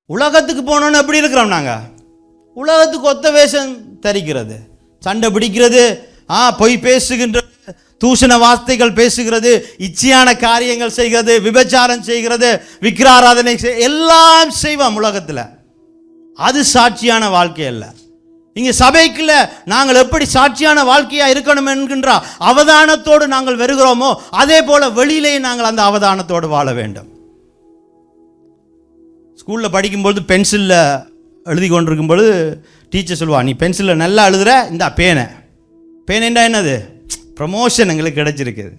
உலகத்துக்கு போனோன்னு எப்படி இருக்கிறோம் நாங்கள்? உலகத்துக்கு ஒத்த வேஷம் தரிக்கிறது, சண்டை பிடிக்கிறது, பொய் பேசுகின்றது, தூஷண வார்த்தைகள் பேசுகிறது, இச்சையான காரியங்கள் செய்கிறது, விபச்சாரம் செய்கிறது, விக்கிராராதனை எல்லாம் செய்வோம் உலகத்தில். அது சாட்சியான வாழ்க்கை அல்ல. இங்கே சபைக்குள்ள நாங்கள் எப்படி சாட்சியான வாழ்க்கையா இருக்கணும் என்கின்ற அவதானத்தோடு நாங்கள் வருகிறோமோ அதே போல வெளியிலேயே நாங்கள் அந்த அவதானத்தோடு வாழ வேண்டும். ஸ்கூலில் படிக்கும்போது பென்சிலில் எழுதி கொண்டிருக்கும் பொழுது டீச்சர் சொல்லுவா, நீ பென்சிலில் நல்லா எழுதுற, இந்த பேனேண்டா என்னது ப்ரமோஷன் எங்களுக்கு கிடைச்சிருக்குது.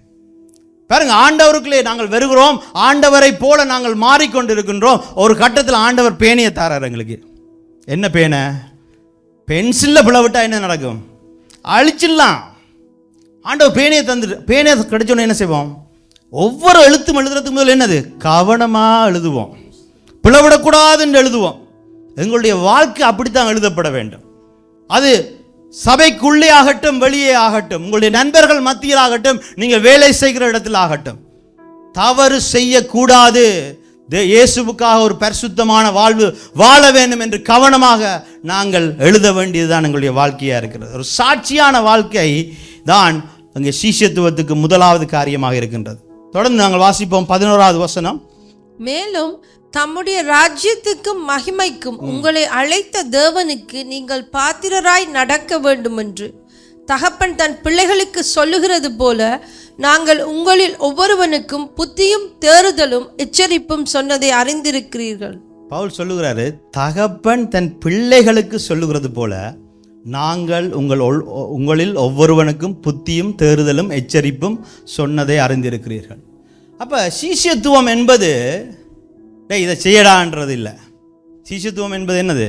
பாருங்க, ஆண்டவருக்குள்ளே நாங்கள் வருகிறோம், ஆண்டவரை போல நாங்கள் மாறிக்கொண்டு இருக்கின்றோம். ஒரு கட்டத்தில் ஆண்டவர் பேனையை தாரார் எங்களுக்கு. என்ன பேனை? பென்சிலில் பிளவிட்டா என்ன நடக்கும்? அழிச்சிடலாம். ஆண்டவர் பேனையை தந்துட்டு, பேனையை கிடைச்சோன்னு என்ன செய்வோம்? ஒவ்வொரு எழுத்தும் எழுதுறதுக்கு முதல் என்னது? கவனமாக எழுதுவோம், பிளவிடக்கூடாதுன்னு எழுதுவோம். எங்களுடைய வாழ்க்கை அப்படித்தான் எழுதப்பட வேண்டும். அது சபைக்குள்ளே ஆகட்டும், வெளியே ஆகட்டும், உங்களுடைய நண்பர்கள் மத்தியில் ஆகட்டும், நீங்கள் வேலை செய்கிற இடத்தில் ஆகட்டும், தவறு செய்யக்கூடாது. இயேசுவுக்காக ஒரு பரிசுத்தமான வாழ்வு வாழ வேண்டும் என்று கவனமாக நாங்கள் எழுத வேண்டியதுதான் எங்களுடைய வாழ்க்கையாக இருக்கிறது. ஒரு சாட்சியான வாழ்க்கை தான் அங்கே சீஷத்துவத்துக்கு முதலாவது காரியமாக இருக்கின்றது. தொடர்ந்து நாங்கள் வாசிப்போம் 11வது வசனம். மேலும் தம்முடைய ராஜ்யத்துக்கும் மகிமைக்கும் உங்களை அழைத்த தேவனுக்கு நீங்கள் பாத்திரராய் நடக்க வேண்டும் என்று தகப்பன் தன் பிள்ளைகளுக்கு சொல்லுகிறது போல நாங்கள் உங்களில் ஒவ்வொருவனுக்கும் புத்தியும் தேறுதலும் எச்சரிப்பும் சொன்னதை அறிந்திருக்கிறீர்கள். பவுல் சொல்லுகிறாரு, தகப்பன் தன் பிள்ளைகளுக்கு சொல்லுகிறது போல நாங்கள் உங்களில் ஒவ்வொருவனுக்கும் புத்தியும் தேறுதலும் எச்சரிப்பும் சொன்னதை அறிந்திருக்கிறீர்கள். அப்போ சீஷத்துவம் என்பது இதை செய்யடான்றது இல்லை. சீஷத்துவம் என்பது என்னது?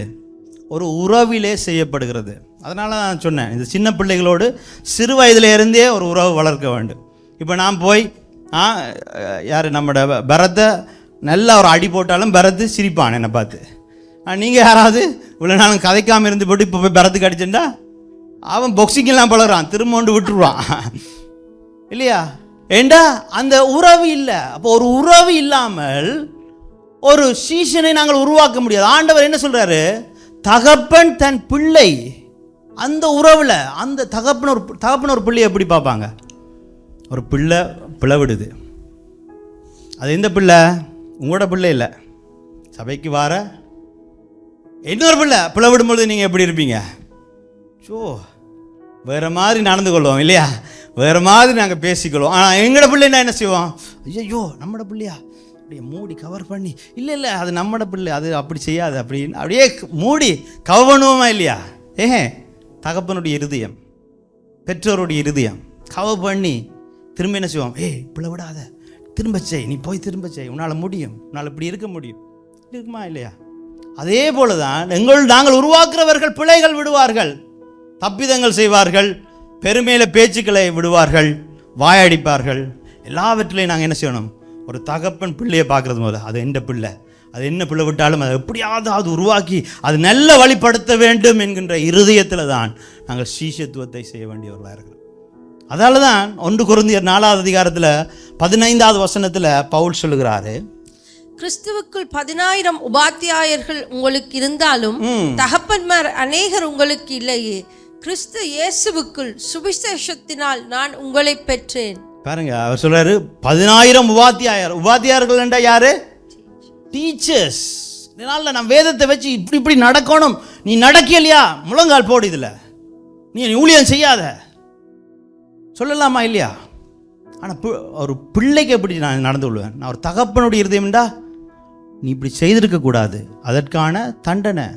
ஒரு உறவிலே செய்யப்படுகிறது. அதனால நான் சொன்னேன், இந்த சின்ன பிள்ளைகளோடு சிறு வயதிலிருந்தே ஒரு உறவு வளர்க்க வேண்டும். இப்போ நான் போய் யார் நம்மட பரத்தை நல்லா ஒரு அடி போட்டாலும் பரத்து சிரிப்பான் என்னை பார்த்து. நீங்கள் யாராவது இவ்வளோ நாளும் கதைக்காமல் இருந்து போட்டு இப்போ போய் பரத்துக்கு அடிச்சுட்டா அவன் பொக்ஸிங்கெல்லாம் பழகிறான், திரும்ப கொண்டு விட்டுருவான் இல்லையா? ஏண்டா அந்த உறவு இல்லை. அப்போ ஒரு உறவு இல்லாமல் ஒரு சீஷனை நாங்கள் உருவாக்க முடியாது. ஆண்டவர் என்ன சொல்றாரு? தகப்பன் தன் பிள்ளை, அந்த உறவுல அந்த தகப்பன் ஒரு பிள்ளையை எப்படி பார்ப்பாங்க? ஒரு பிள்ளை பிளவிடுது, அது எந்த பிள்ளை? உங்களோட பிள்ளை இல்லை, சபைக்கு வார இன்னொரு பிள்ளை பிளவிடும்பொழுது நீங்கள் எப்படி இருப்பீங்க? வேறு மாதிரி நடந்து கொள்வோம் இல்லையா? வேறு மாதிரி நாங்கள் பேசிக்கொள்வோம். ஆனால் எங்களோட பிள்ளைன்னா என்ன செய்வோம்? ஐயோ நம்மளோட பிள்ளையா, அப்படியே மூடி கவர் பண்ணி, இல்லை அது நம்மளோட பிள்ளை, அது அப்படி செய்யாது அப்படின்னு அப்படியே மூடி கவர் பண்ணுவோமா இல்லையா? தகப்பனுடைய இருதயம், பெற்றோருடைய இருதயம் கவர் பண்ணி திரும்ப என்ன செய்வோம்? பிள்ளை விடாத, திரும்ப செய், நீ போய் திரும்ப செய், உன்னால் முடியும், உன்னால் இப்படி இருக்க முடியும், இருக்குமா இல்லையா? அதே போல தான் நாங்கள் உருவாக்குறவர்கள் பிள்ளைகள் விடுவார்கள், தப்பிதங்கள் செய்வார்கள், பெருமையில பேச்சுக்களை விடுவார்கள், வாயடிப்பார்கள். எல்லாவற்றிலையும் நாங்கள் என்ன செய்யணும்? ஒரு தகப்பன் பிள்ளையை பார்க்குறது போது அது எந்த பிள்ளை, அது என்ன பிள்ளை விட்டாலும் அதை எப்படியாவது அது உருவாக்கி அது நல்ல வழிப்படுத்த வேண்டும் என்கின்ற இருதயத்தில் தான் நாங்கள் சீஷத்துவத்தை செய்ய வேண்டியவர்களாக இருக்கிறோம். அதால தான் 1 கொரிந்தியர் 4வது அதிகாரத்தில் 15வது வசனத்தில் பவுல் சொல்லுகிறாரு, கிறிஸ்துவுக்குள் 10,000 உபாத்தியாயர்கள் உங்களுக்கு இருந்தாலும் தகப்பன்மார் அநேகர் உங்களுக்கு இல்லையே. கிறிஸ்து இயேசுவுக்குள் சுவிசேஷத்தினால் நான் உங்களை பெற்றேன். பாருங்க, அவர் சொல்றாரு 10,000 உபாத்தியாயர்கள் என்றா யாரு? டீச்சர்ஸ். இதனால நான் வேதத்தை வச்சு இப்படி நடக்கணும், நீ நடக்கலையா முழங்கால் போடு, இதில் நீ ஊழியம் செய்யாத சொல்லலாமா இல்லையா? ஆனால் ஒரு பிள்ளைக்கு எப்படி நான் நடந்து கொள்வேன்? நான் ஒரு தகப்பனுடைய இருதயம்டா, நீ இப்படி செய்திருக்கக்கூடாது, அதற்கான தண்டனை.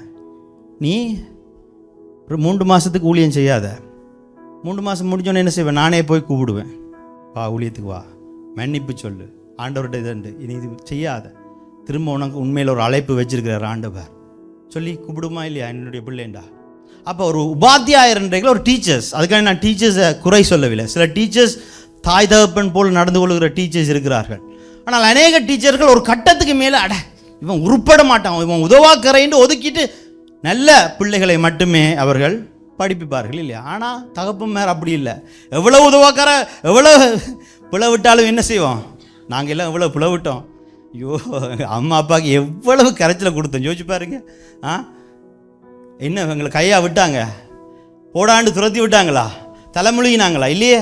நீ ஒரு 3 மாதத்துக்கு ஊழியம் செய்யாத, 3 மாதம் முடிஞ்சோன்னே என்ன செய்வேன்? நானே போய் கூப்பிடுவேன், வா ஊழியத்துக்கு வா, மன்னிப்பு சொல்லு, ஆண்டவர்கிட்ட இதுண்டு, இனி இது செய்யாத, திரும்ப உனக்கு உண்மையில் ஒரு அழைப்பு வச்சிருக்கிறார் ஆண்டவர் சொல்லி கூப்பிடுமா இல்லையா? என்னுடைய பிள்ளைண்டா. அப்போ ஒரு உபாத்தியாயர்ன்றீங்களா, ஒரு டீச்சர்ஸ். அதுக்காக நான் டீச்சர்ஸை குறை சொல்லவில்லை. சில டீச்சர்ஸ் தாய் தகப்பன் போல் நடந்து கொள்கிற டீச்சர்ஸ் இருக்கிறார்கள். ஆனால் அநேக டீச்சர்கள் ஒரு கட்டத்துக்கு மேலே இவன் உருப்பட மாட்டான், இவன் உதவாக்கரைன்னு ஒதுக்கிட்டு நல்ல பிள்ளைகளை மட்டுமே அவர்கள் படிப்பிப்பார்கள் இல்லையா? ஆனால் தகப்பன் மேலே அப்படி இல்லை. எவ்வளோ உதவாக்கற, எவ்வளோ பிளவிட்டாலும் என்ன செய்வோம்? நாங்கள் எல்லாம் எவ்வளோ பிளவிட்டோம், ஐயோ, அம்மா அப்பாவுக்கு எவ்வளவு கரைச்சலை கொடுத்தோம் யோசிச்சு பாருங்க. என்ன எங்களை கையா விட்டாங்க, போடாண்டு துரத்தி விட்டாங்களா, தலைமொழினாங்களா? இல்லையே.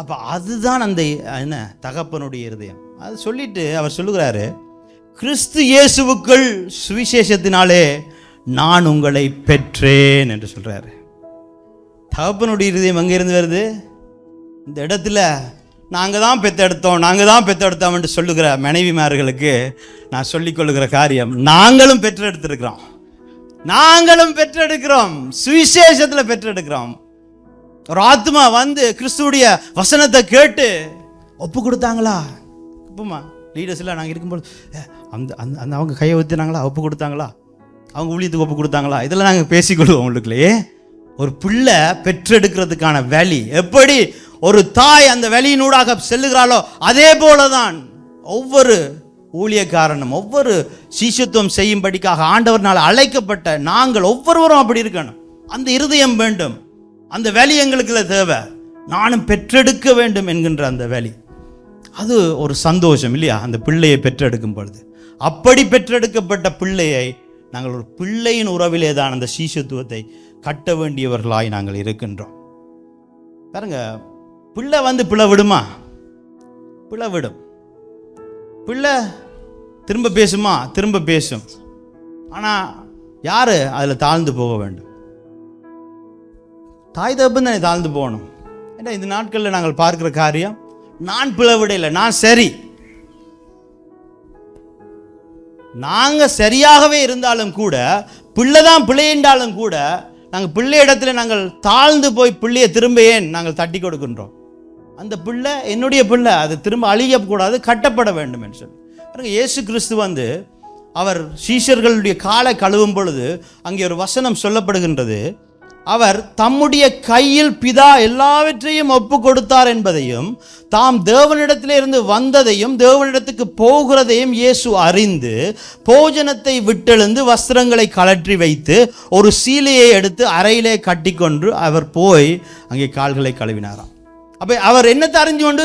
அப்போ அதுதான் அந்த என்ன தகப்பனுடைய இருதயம். அது சொல்லிட்டு அவர் சொல்லுகிறாரு, கிறிஸ்து இயேசுவுக்குள் சுவிசேஷத்தினாலே நான் உங்களை பெற்றேன் என்று சொல்றாரு. தகப்பனுடைய இருதயம் எங்கிருந்து வருது? இந்த இடத்துல நாங்கள் தான் பெற்றெடுத்தோம் என்று சொல்லுகிற மனைவிமார்களுக்கு நான் சொல்லிக்கொள்ளுகிற காரியம், நாங்களும் பெற்றெடுக்கிறோம், சுவிசேஷத்தில் பெற்றெடுக்கிறோம். ஒரு ஆத்மா வந்து கிறிஸ்துவுடைய வசனத்தை கேட்டு ஒப்பு கொடுத்தாங்களா? இப்போமா லீடர்ஸ் எல்லாம் நாங்கள் இருக்கும்போது அந்த அந்த அவங்க கையை ஊற்றினாங்களா, ஒப்பு கொடுத்தாங்களா, அவங்க ஊழியத்துக்கு ஒப்பு கொடுத்தாங்களா, இதெல்லாம் நாங்கள் பேசிக்கொள்வோம். உங்களுக்குள்ளேயே ஒரு பிள்ளை பெற்றெடுக்கிறதுக்கான வழி எப்படி ஒரு தாய் அந்த வழியினூடாக செல்லுகிறாளோ அதே போலதான் ஒவ்வொரு ஊழியக்காரனும் ஒவ்வொரு சீஷத்துவம் செய்யும்படிக்காக ஆண்டவர்னால் அழைக்கப்பட்ட நாங்கள் ஒவ்வொருவரும் அப்படி இருக்கணும். அந்த இருதயம் வேண்டும், அந்த வழி எங்களுக்குள்ள தேவை. நானும் பெற்றெடுக்க வேண்டும் என்கின்ற அந்த வழி, அது ஒரு சந்தோஷம் இல்லையா? அந்த பிள்ளையை பெற்றெடுக்கும் பொழுது அப்படி பெற்றெடுக்கப்பட்ட பிள்ளையை நாங்கள் ஒரு பிள்ளையின் உறவிலே தான் அந்த சீஷத்துவத்தை கட்ட வேண்டியவர்களாய் நாங்கள் இருக்கின்றோம். பாருங்க, பிள்ளை வந்து பிள்ளை விடுமா? பிள்ளை விடும். பிள்ளை திரும்ப பேசுமா? திரும்ப பேசும். ஆனால் யார் அதில் தாழ்ந்து போக வேண்டும்? தாய் தகப்பன் தானே தாழ்ந்து போகணும். ஏன்னா இந்த நாட்களில் நாங்கள் பார்க்கிற காரியம், நான் பிள்ளை விடையில்லை, நான் சரி. நாங்கள் சரியாகவே இருந்தாலும் கூட, பிள்ளை தான் பிள்ளைன்றாலும் கூட, நாங்கள் பிள்ளை இடத்துல நாங்கள் தாழ்ந்து போய் பிள்ளையை திரும்ப ஏன் நாங்கள் தட்டி கொடுக்கின்றோம்? அந்த பிள்ளை என்னுடைய பிள்ளை, அது திரும்ப அழியக்கூடாது, கட்டப்பட வேண்டும் என்று சொல்லி. இயேசு கிறிஸ்து வந்து அவர் சீஷர்களுடைய காலை கழுவும் பொழுது அங்கே ஒரு வசனம் சொல்லப்படுகின்றது. அவர் தம்முடைய கையில் பிதா எல்லாவற்றையும் ஒப்பு கொடுத்தார் என்பதையும், தாம் தேவனிடத்திலிருந்து வந்ததையும் தேவனிடத்துக்கு போகிறதையும் இயேசு அறிந்து போஜனத்தை விட்டெழுந்து வஸ்திரங்களை கழற்றி வைத்து ஒரு சீலையை எடுத்து அறையிலே கட்டிக்கொண்டு அவர் போய் அங்கே கால்களை கழுவினாராம். அப்போ அவர் என்னத்தை அறிஞ்சு கொண்டு,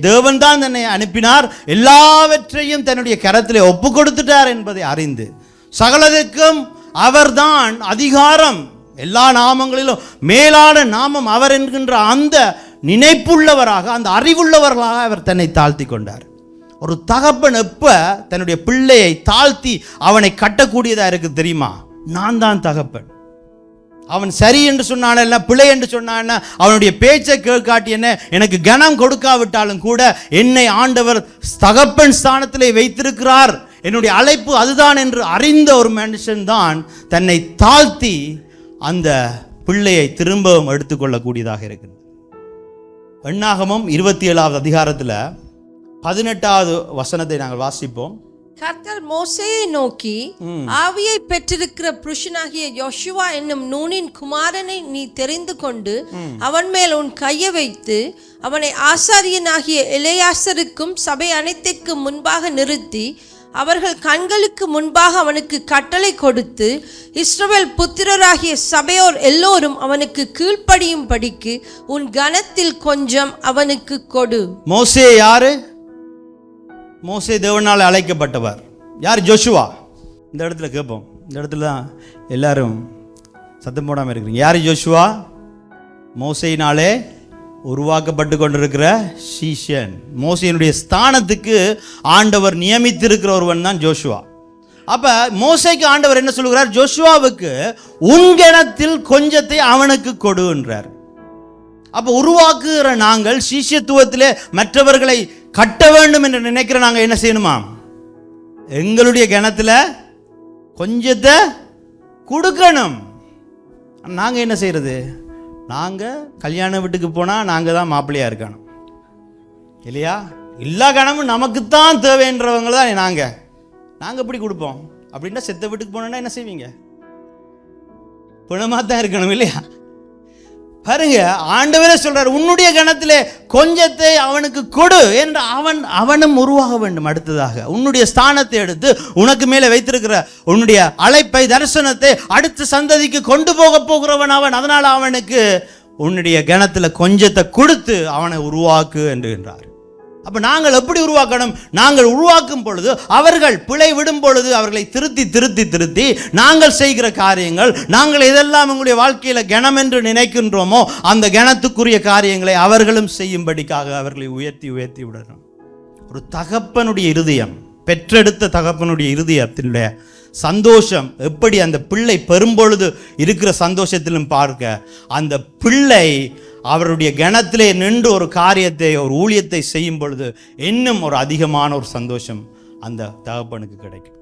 தேவன் தான் தன்னை அனுப்பினார், எல்லாவற்றையும் தன்னுடைய கரத்திலே ஒப்பு கொடுத்துட்டார் என்பதை அறிந்து, சகலத்துக்கும் அவர்தான் அதிகாரம், எல்லா நாமங்களிலும் மேலான நாமம் அவர் என்கின்ற அந்த நினைப்புள்ளவராக, அந்த அறிவுள்ளவர்களாக அவர் தன்னை தாழ்த்தி கொண்டார். ஒரு தகப்பன் எப்ப தன்னுடைய பிள்ளையை தாழ்த்தி அவனை கட்டக்கூடியதா இருக்கு தெரியுமா? நான் தான் தகப்பன். அவன் சரி என்று சொன்னான, பிள்ளை என்று சொன்னான, அவனுடைய பேச்சை கேட்காட்டி என்ன, எனக்கு கனம் கொடுக்காவிட்டாலும் கூட என்னை ஆண்டவர் தகப்பன் ஸ்தானத்திலே வைத்திருக்கிறார், என்னுடைய அழைப்பு அதுதான் என்று அறிந்த ஒரு மனுஷன் தான் தன்னை தாழ்த்தி அந்த பிள்ளையை திரும்பவும் எடுத்துக்கொள்ளக்கூடியதாக இருக்கிறது. எண்ணாகமம் 27வது அதிகாரத்தில் 18வது வசனத்தை நாங்கள் வாசிப்போம். கர்த்தர் மோசேயை நோக்கி, ஆவியை பெற்றிருக்கிற புருஷனாகிய யோசுவா என்னும் நூனின் குமாரனை நீ தெரிந்து கொண்டு அவன் மேல் உன் கையை வைத்து அவனை ஆசாரியனாகிய எலெயாசருக்கும் சபை அனைத்திற்கும் முன்பாக நிறுத்தி அவர்கள் கண்களுக்கு முன்பாக அவனுக்கு கட்டளை கொடுத்து இஸ்ரவேல் புத்திரராகிய சபையோர் எல்லோரும் அவனுக்கு கீழ்ப்படியும் படிக்கு உன் கனத்தில் கொஞ்சம் அவனுக்கு கொடு. மோசே யாரு? மோசே தேவனால் அழைக்கப்பட்டவர். யார்? ஜோஷுவா. இந்த இடத்துல கேட்போம், இந்த இடத்துல தான் எல்லாரும் சத்தம் போடாமல் இருக்கிறீங்க. யார் ஜோஷுவா? மோசையினாலே உருவாக்கப்பட்டு கொண்டிருக்கிற சீஷன். மோசையினுடைய ஸ்தானத்துக்கு ஆண்டவர் நியமித்திருக்கிற ஒருவன் தான் ஜோஷுவா. அப்ப மோசைக்கு ஆண்டவர் என்ன சொல்லுகிறார்? ஜோஷுவாவுக்கு உன் கணத்தில் கொஞ்சத்தை அவனுக்கு கொடு என்றார். அப்ப உருவாக்குகிற நாங்கள் சீஷத்துவத்திலே மற்றவர்களை கட்ட வேண்டும் என்று நினைக்கிற நாங்கள் என்ன செய்யணுமா? எங்களுடைய கணத்துல கொஞ்சத்தை கொடுக்கணும். நாங்கள் என்ன செய்யறது? நாங்கள் கல்யாண வீட்டுக்கு போனால் நாங்கள் தான் மாப்பிள்ளையாக இருக்கணும் இல்லையா? எல்லா கணமும் நமக்குத்தான் தேவைன்றவங்க தான் நாங்கள் எப்படி கொடுப்போம்? அப்படின்னா செத்த வீட்டுக்கு போனோன்னா என்ன செய்வீங்க? பிணமாக தான் இருக்கணும் இல்லையா? பாருங்க, ஆண்டவரே சொல்றார், உன்னுடைய கணத்திலே கொஞ்சத்தை அவனுக்கு கொடு என்று அவனும் உருவாக வேண்டும். அடுத்ததாக உன்னுடைய ஸ்தானத்தை எடுத்து உனக்கு மேலே வைத்திருக்கிற உன்னுடைய அழைப்பை தரிசனத்தை அடுத்த சந்ததிக்கு கொண்டு போக போகிறவன் அவன். அதனால அவனுக்கு உன்னுடைய கணத்தில் கொஞ்சத்தை கொடுத்து அவனை உருவாக்கு என்றார். அப்போ நாங்கள் எப்படி உருவாக்கணும்? நாங்கள் உருவாக்கும் பொழுது, அவர்கள் பிழை விடும் பொழுது அவர்களை திருத்தி திருத்தி திருத்தி நாங்கள் செய்கிற காரியங்கள், நாங்கள் எதெல்லாம் உங்களுடைய வாழ்க்கையில் கணம் என்று நினைக்கின்றோமோ அந்த கணத்துக்குரிய காரியங்களை அவர்களும் செய்யும்படிக்காக அவர்களை உயர்த்தி உயர்த்தி விடணும். ஒரு தகப்பனுடைய இருதயம், பெற்றெடுத்த தகப்பனுடைய இருதயத்தினுடைய சந்தோஷம் எப்படி அந்த பிள்ளை பெரும்பொழுது இருக்கிற சந்தோஷத்திலும் பார்க்க, அந்த பிள்ளை அவருடைய கணத்திலே நின்று ஒரு காரியத்தை, ஒரு ஊழியத்தை செய்யும் பொழுது இன்னும் ஒரு அதிகமான ஒரு சந்தோஷம் அந்த தகப்பனுக்கு கிடைக்கும்.